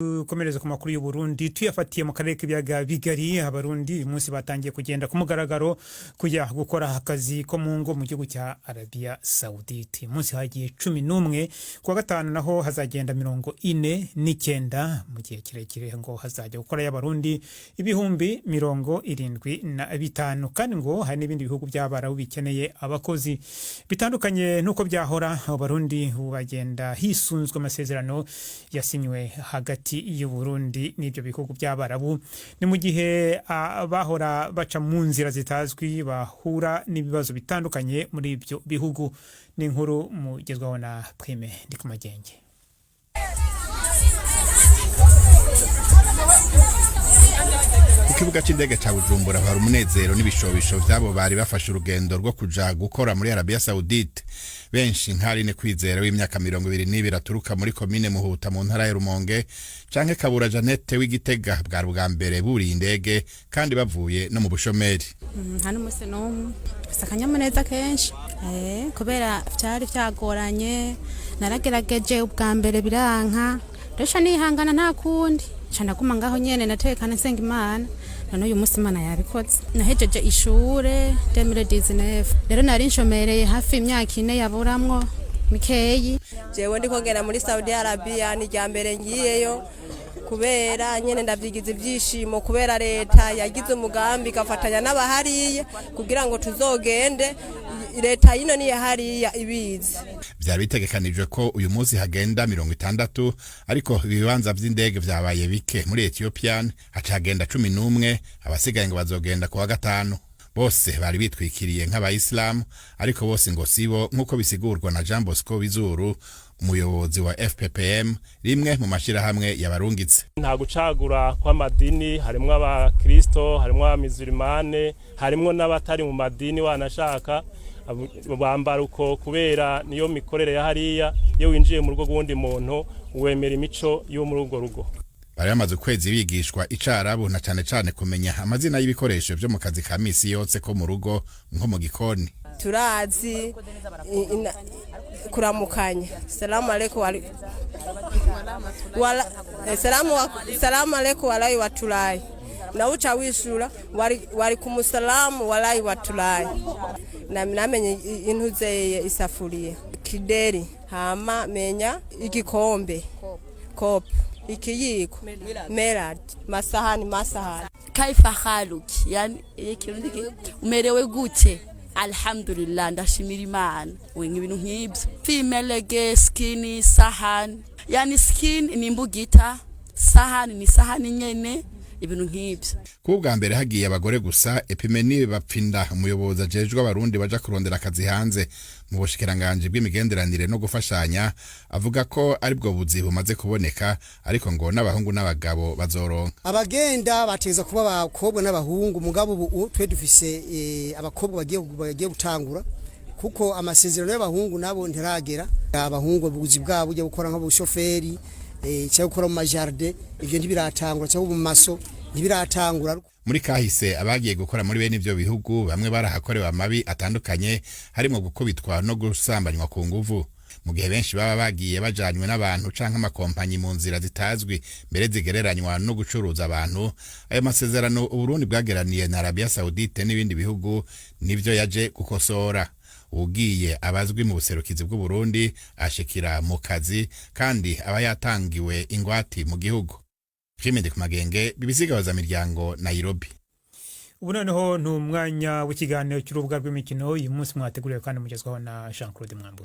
Komereza ku makuru y'u Burundi tuyafatiye mu karere k'ibiyaga bigari. Abarundi umunsi batangiye kugenda ku mugaragaro kujya gukora akazi ko mu ngo mu gihugu cya Arabia Saudite. Umunsi hagiye 11 kuwa gatanu naho hazagenda 49 mu gihe kirekire ngo hazajya gukora y'abarundi ibihumbi 75 kandi ngo hari n'ibindi bihugu by'abarabu bikeneye abakozi bitandukanye nuko byahora. Abarundi bagenda hisunzwe amasezerano yasinywe hagati y'u Burundi n'ibyo bihugu by'abarabu. Ni mu gihe bahora baca mu nzira zitazwi bahura n'ibibazo bitandukanye muri ibyo bihugu. Ni inkuru mugezwaho na Prime Ndikumagenge. Ikibuga c'indege ca Bujumbura hari umunezero n'ibishobisho vyabo bari bafashe urugendo rwo kuja gukora muri Arabia Saudite. Benshi nkarine kwizera w'imyaka 22 aturuka muri komine Muhuta mu ntara ya Rumonge canke Kabura Janete w'Igitega bwa bwa mbere buri indege kandi bavuye no mu bushomeri. Hano muse no sakanyamuneza kenshi kubera vyari vyagoranye naragerageje ubwa mbere biranka resha nihangana nta kundi cana kuma ngaho nyene natekana nsenga Imana none uyu munsi Imana yabikoze. Nahejeje ishure 2019 rero nari nshomereye hafi imyaka 4 yaburamwo mikeyi. Jewe ndiko ngena muri Saudi Arabia ni rya mbere ngiyeyo kubera nyene ndavyigize ivyishimo kubera leta yagize umugambi gafatanya n'abahariye kugira ngo tuzogende. Leta yino ni yahariya ibizi vyari bitegekanijwe ko uyu munsi hagenda 60 ariko ibibanza vy'indege vyabaye bike muri Ethiopian hacagenda 11 abasigaye ngo bazogenda ku wa gatanu. Bose bari bitwikiriye nk'abayisilamu ariko bose ngo sibo nkuko bisigurwa na Jean Bosco Bizuru umuyobozi wa FPPM rimwe mu mashirahamwe yabarungitse. Nta gucagura kwa madini harimwo abakristo harimwo abamizirmane harimwo n'abatari mu madini wanashaka bambara uko kubera niyo mikorere ya hariya iyo winjiye mu rugo gundi muntu uwemera imico yo muri urwo rugo. Bari bamaze ukwezi bigishwa icarabu na cane kumenya amazina y'ibikoresho byo mu kazi ka misi yose ko mu rugo nko mu gikoni. Turazi kuramukanya salamu alaykum salamu alaykum walahi watulai na ucha wishura wari kumusalamu walahi watulai na namenye intuzeye isafuriye kideri hama menya igikombe kop ikiyiko melad masahani kaifa haluki yani ikirundi umerewe gute? Alhamdulillah ndashimira Imana wenga ibintu nk'ibyo fimelege skin sahani yani skin ni imbugita sahani ni sahani nyene ibintu nk'ibyo. Kubwa mbere hagiye abagore gusa Epimeni bapfinda umuyoboza jejwe abarundi baja kurondera akazi hanze mu bushikiranganje bw'imigenderanire no gufashanya avuga ko ari bwo buzi bumaze kuboneka ariko ngo n'abahungu n'abagabo bazoronka. Abagenda bateza kuba abakobwa n'abahungu mugabo ubu twe dufise abakobwa bagiye gutangura kuko amasezerano y'abahungu nabo ntiragera. Abahungu ubuzi bwabo bujya gukora nk'abushoferi cyo gukora mu majardin ivyo ntibiratangura cyo mu maso ntibiratangura. Muri kahise abagiye gukora muri bene ivyo bihugu bamwe barahakorewe amabi atandukanye harimo gukubitwa no gusambanywa ku nguvu mu gihe benshi baba bagiye bajanywe n'abantu canke amakompanyi mu nzira zitazwi mbere zigereranywa no gucuruza abantu. Ayo masezerano Uburundi bwageraniye na Arabia Saudite n'ibindi bihugu nivyo yaje gukosora. Ugiye abazwi mu buserukizi bw'u Burundi ashikira mu kazi kandi aba yatangiwe ingwati mu gihugu. Prime Ndikumagenge bibisigabaza miryango Nairobi. Ubu noneho n'umwanya w'ikiganiro cy'urubuga rw'imikino uyu munsi mwateguriwe kandi mugezwaho na Jean Claude Mwambu.